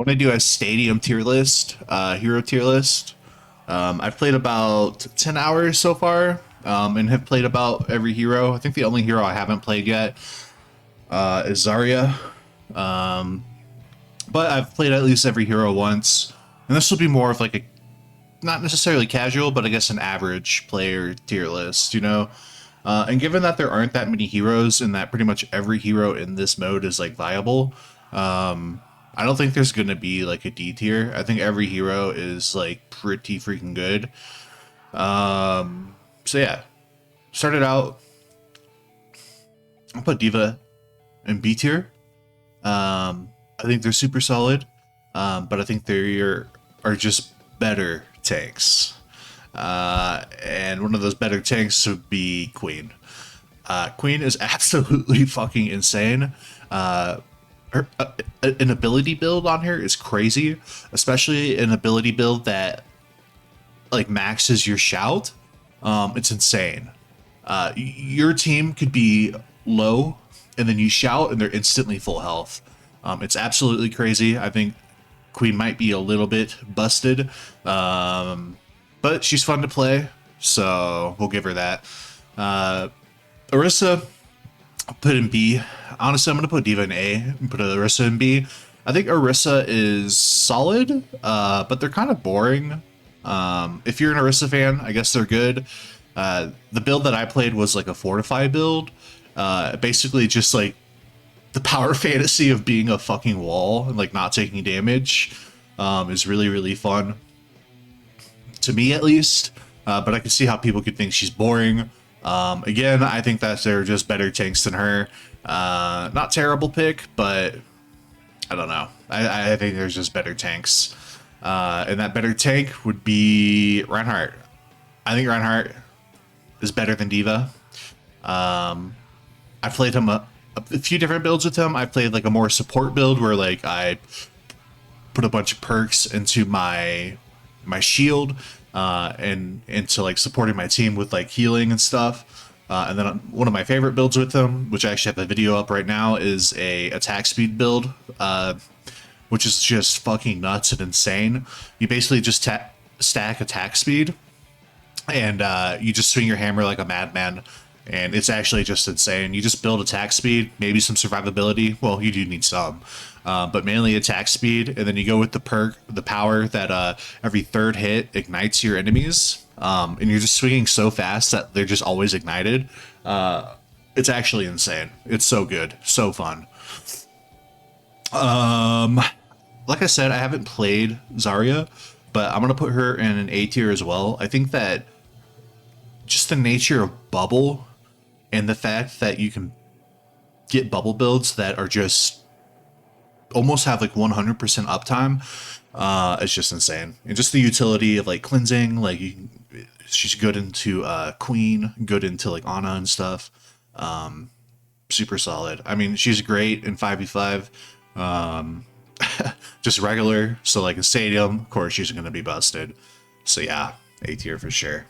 Want to do a stadium tier list, hero tier list. I've played about 10 hours so far, and have played about every hero. I think the only hero I haven't played yet is Zarya. But I've played at least every hero once, and this will be more of like a not necessarily casual, but I guess an average player tier list, you know. And given that there aren't that many heroes, and that pretty much every hero in this mode is like viable, I don't think there's gonna be like a D tier. I think every hero is like pretty freaking good. So yeah, started out. I'll put Diva in B tier. I think they're super solid, but I think they are just better tanks. And one of those better tanks would be Queen. Queen is absolutely fucking insane. An ability build on her is crazy, especially an ability build that like maxes your shout. It's insane. Your team could be low, and then you shout, and they're instantly full health. It's absolutely crazy. I think Queen might be a little bit busted, but she's fun to play, so we'll give her that. Orisa, I'll put in B. Honestly, I'm going to put Diva in A and put Orisa in B. I think Orisa is solid, but they're kind of boring. If you're an Orisa fan, I guess they're good. The build that I played was like a Fortify build. Basically just like the power fantasy of being a fucking wall and like not taking damage is really, really fun. To me, at least. But I can see how people could think she's boring. Again, I think that they're just better tanks than her. Not terrible pick, but I don't know. I think there's just better tanks. And that better tank would be Reinhardt. I think Reinhardt is better than Diva. I played him a few different builds with him. I played like a more support build where like I put a bunch of perks into my shield and into like supporting my team with like healing and stuff. And then one of my favorite builds with him, which I actually have the video up right now, is a attack speed build, which is just fucking nuts and insane. You basically just stack attack speed, and you just swing your hammer like a madman. And it's actually just insane. You just build attack speed, maybe some survivability. Well, you do need some, but mainly attack speed. And then you go with the perk, the power that every third hit ignites your enemies. And you're just swinging so fast that they're just always ignited. It's actually insane. It's so good, so fun. Like I said, I haven't played Zarya, but I'm gonna put her in an A tier as well. I think that just the nature of bubble and the fact that you can get bubble builds that are just almost have like 100% uptime, it's just insane. And just the utility of like cleansing, like she's good into Queen, good into like Ana and stuff. Super solid. I mean, she's great in 5v5. Just regular. So like in Stadium, of course, she's going to be busted. So yeah, A tier for sure.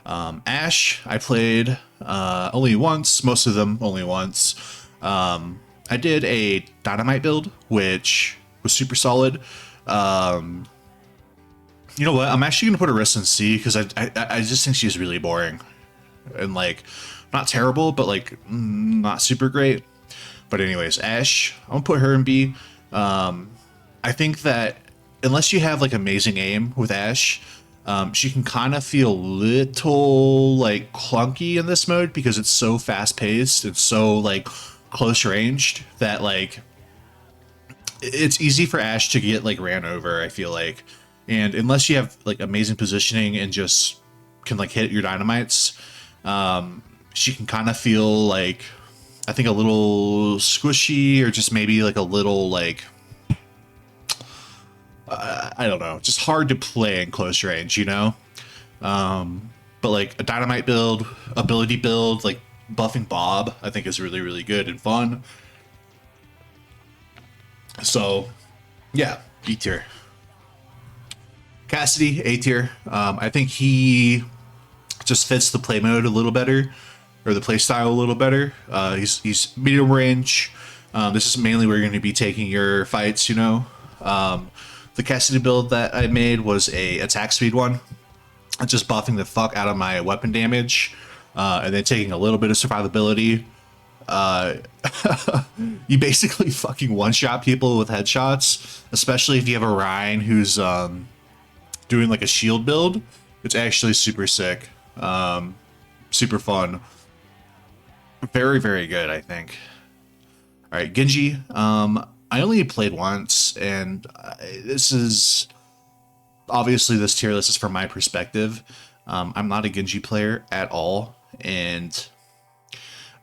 Ashe, I played only once, most of them only once. I did a Dynamite build, which was super solid. You know what? I'm actually going to put Orisa in C because I just think she's really boring. And like, not terrible, but like, not super great. But anyways, Ashe, I'm going to put her in B. I think that unless you have like amazing aim with Ashe, she can kind of feel little like clunky in this mode because it's so fast paced. It's so like close ranged that like it's easy for Ashe to get like ran over, I feel like. And unless you have like amazing positioning and just can like hit your dynamites, she can kind of feel like, I think, a little squishy, or just maybe like a little like, I don't know, just hard to play in close range, you know? But like a Dynamite build, ability build, like buffing Bob, I think is really, really good and fun. So yeah, B tier. Cassidy, A tier. I think he just fits the play mode a little better, or the play style a little better. He's medium range. This is mainly where you're going to be taking your fights, you know. The Cassidy build that I made was a attack speed one, just buffing the fuck out of my weapon damage, and then taking a little bit of survivability. You basically fucking one-shot people with headshots, especially if you have a Ryan who's doing like a shield build. It's actually super sick, super fun, very, very good, I think. All right, Genji. I only played once, and this is obviously this tier list is from my perspective. I'm not a Genji player at all, and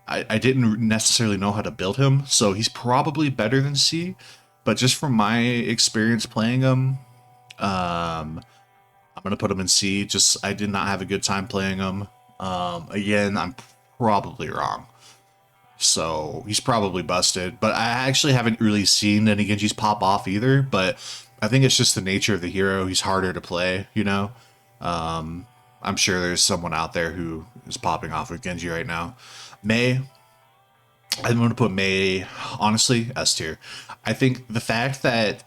I didn't necessarily know how to build him, so he's probably better than C. But just from my experience playing him, I'm gonna put him in C. Just I did not have a good time playing him. Again, I'm probably wrong. So he's probably busted, but I actually haven't really seen any Genjis pop off either, but I think it's just the nature of the hero. He's harder to play, you know? I'm sure there's someone out there who is popping off with Genji right now. Mei, I'm going to put Mei, honestly, S tier. I think the fact that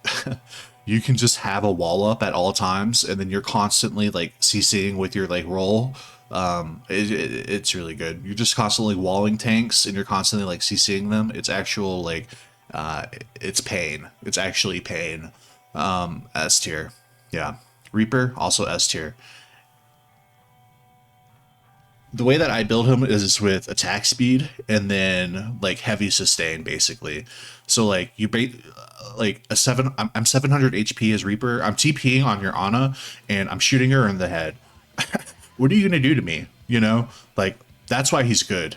you can just have a wall up at all times and then you're constantly like CCing with your like roll, it's really good. You're just constantly walling tanks and you're constantly like CCing them. It's actual like it's pain. It's actually pain. S tier. Yeah. Reaper, also S tier. The way that I build him is with attack speed and then like heavy sustain basically. So like you bait like a seven. I'm 700 HP as Reaper. I'm TPing on your Ana and I'm shooting her in the head. What are you gonna do to me? You know, like that's why he's good.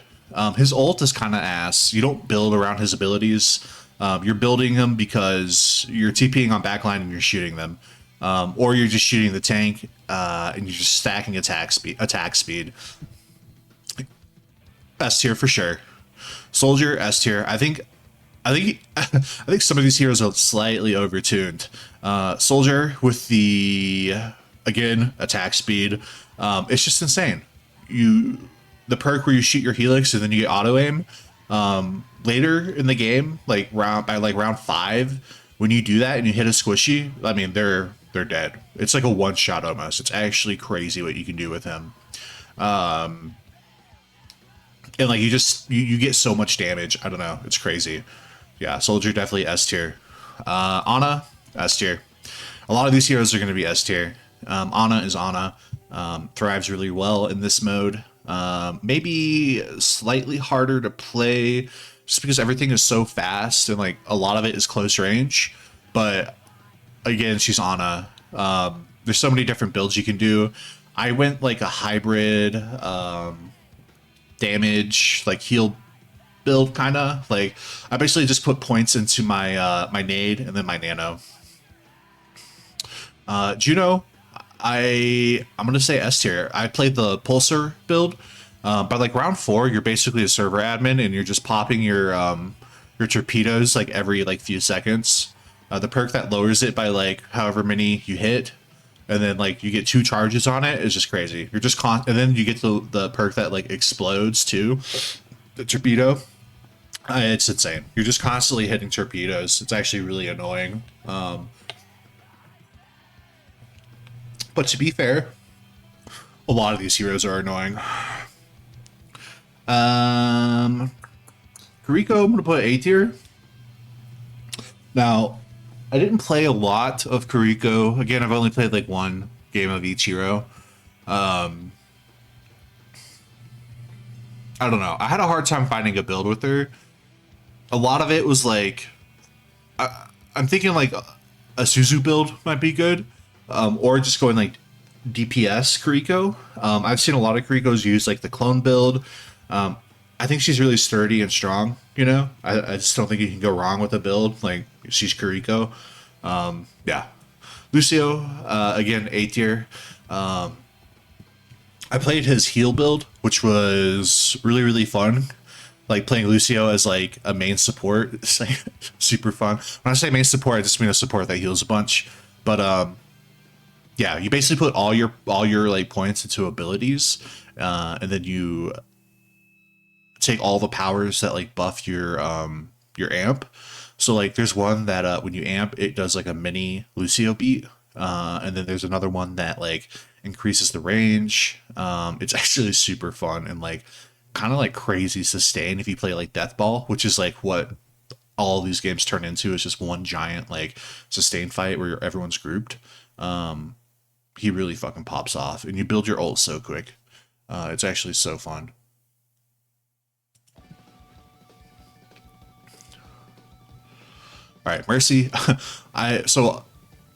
His ult is kind of ass. You don't build around his abilities. You're building him because you're TPing on backline and you're shooting them, or you're just shooting the tank and you're just stacking attack speed. S tier for sure. Soldier, S tier. I think I think some of these heroes are slightly overtuned. Soldier with the again attack speed. It's just insane. The perk where you shoot your helix and then you get auto aim. Later in the game, like round 5, when you do that and you hit a squishy, I mean they're dead. It's like a one shot almost. It's actually crazy what you can do with him. And like you get so much damage. I don't know. It's crazy. Yeah, Soldier definitely S tier. Ana, S tier. A lot of these heroes are going to be S tier. Ana is Ana. Thrives really well in this mode. Maybe slightly harder to play just because everything is so fast and like a lot of it is close range. But again, she's Ana. There's so many different builds you can do. I went like a hybrid damage, like heal build kind of. Like I basically just put points into my my nade and then my nano. Juno, I'm gonna say S tier. I played the pulsar build. By like round 4, you're basically a server admin and you're just popping your torpedoes like every like few seconds. The perk that lowers it by like however many you hit, and then like you get 2 charges on it is just crazy. You're just and then you get the perk that like explodes too, the torpedo. It's insane. You're just constantly hitting torpedoes. It's actually really annoying. But to be fair, a lot of these heroes are annoying. Kurico, I'm gonna put A tier. Now, I didn't play a lot of Kurico. Again, I've only played like one game of each hero. I don't know. I had a hard time finding a build with her. A lot of it was like, I'm thinking like a Suzu build might be good, or just going like DPS Kurico. I've seen a lot of Kuricos use like the clone build. I think she's really sturdy and strong. You know, I just don't think you can go wrong with a build like she's Kurico. Yeah, Lucio again A tier. I played his heal build, which was really fun. Like playing Lucio as like a main support, it's like super fun. When I say main support, I just mean a support that heals a bunch. But yeah, you basically put all your like points into abilities, and then you take all the powers that like buff your amp. So like there's one that when you amp, it does like a mini Lucio beat. And then there's another one that like increases the range. It's actually super fun and like kind of like crazy sustain if you play like Death Ball, which is like what all of these games turn into, is just one giant like sustain fight where everyone's grouped. He really fucking pops off, and you build your ult so quick. It's actually so fun. All right, Mercy. I'm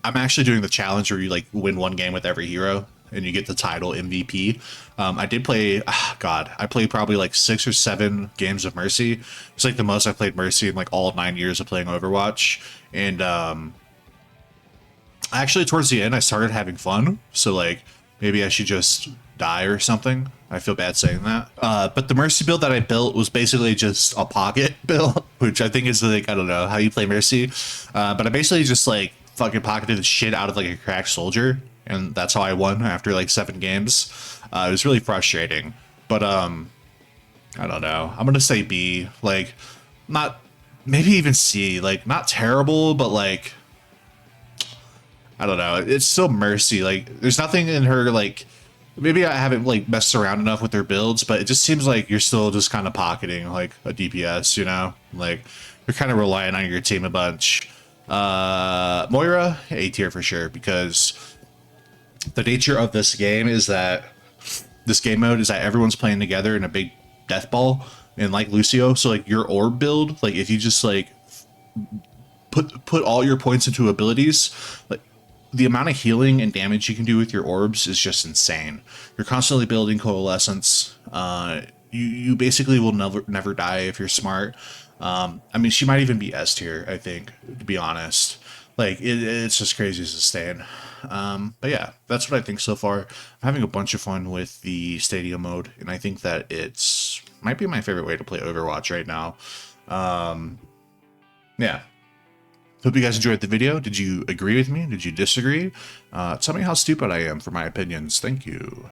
actually doing the challenge where you like win one game with every hero and you get the title MVP. I did play, God, I played probably like 6 or 7 games of Mercy. It's like the most I played Mercy in like all 9 years of playing Overwatch. And actually towards the end I started having fun, so like maybe I should just die or something. I feel bad saying that. But the Mercy build that I built was basically just a pocket build, which I think is like, I don't know how you play Mercy. But I basically just like fucking pocketed the shit out of like a cracked soldier, and that's how I won after like 7 games. It was really frustrating, but I don't know. I'm gonna say B, like not, maybe even C, like not terrible, but like I don't know. It's still Mercy. Like, there's nothing in her, like, maybe I haven't, like, messed around enough with her builds, but it just seems like you're still just kind of pocketing, like, a DPS, you know? Like, you're kind of relying on your team a bunch. Moira, A tier for sure, because the nature of this game is that, this game mode is that everyone's playing together in a big death ball, and like Lucio, so, like, your orb build, like, if you just, like, put all your points into abilities, like, the amount of healing and damage you can do with your orbs is just insane. You're constantly building coalescence. You basically will never die if you're smart. I mean, she might even be S tier, I think, to be honest. Like, it's just crazy to sustain. But yeah, that's what I think so far. I'm having a bunch of fun with the stadium mode, and I think that it's might be my favorite way to play Overwatch right now. Yeah. Hope you guys enjoyed the video. Did you agree with me? Did you disagree? Tell me how stupid I am for my opinions. Thank you.